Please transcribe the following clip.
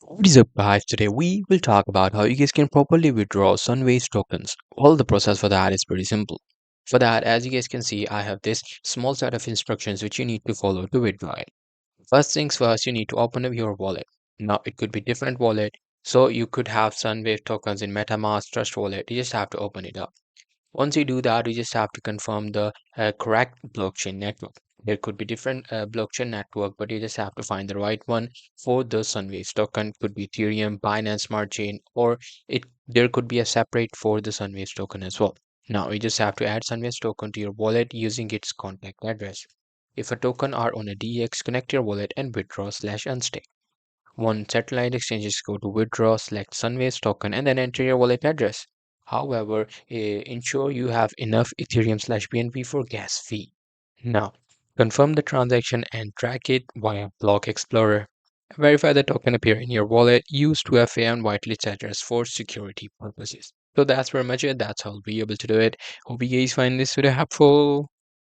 What is up, guys? Today we will talk about how you guys can properly withdraw Sunwaves tokens. Well, the process for that is pretty simple. For that, as you guys can see, I have this small set of instructions which you need to follow to withdraw it. First things first, you need to open up your wallet. Now, it could be different wallet, so you could have Sunwave tokens in MetaMask Trust Wallet. You just have to open it up. Once you do that, you just have to confirm the correct blockchain network. There could be different blockchain network, but you just have to find the right one for the Sunwaves token. Could be Ethereum, Binance Smart Chain, or it there could be a separate for the Sunwaves token as well. Now you just have to add Sunwaves token to your wallet using its contact address. If a token are on a DEX, connect your wallet and withdraw/unstake. One satellite exchanges go to withdraw, select Sunwaves token, and then enter your wallet address. However, ensure you have enough Ethereum/BNB for gas fee. Now, confirm the transaction and track it via Block Explorer. Verify the token appear in your wallet. Use 2FA and whitelist address for security purposes. So that's pretty much it. That's how we'll be able to do it. Hope you guys find this video helpful.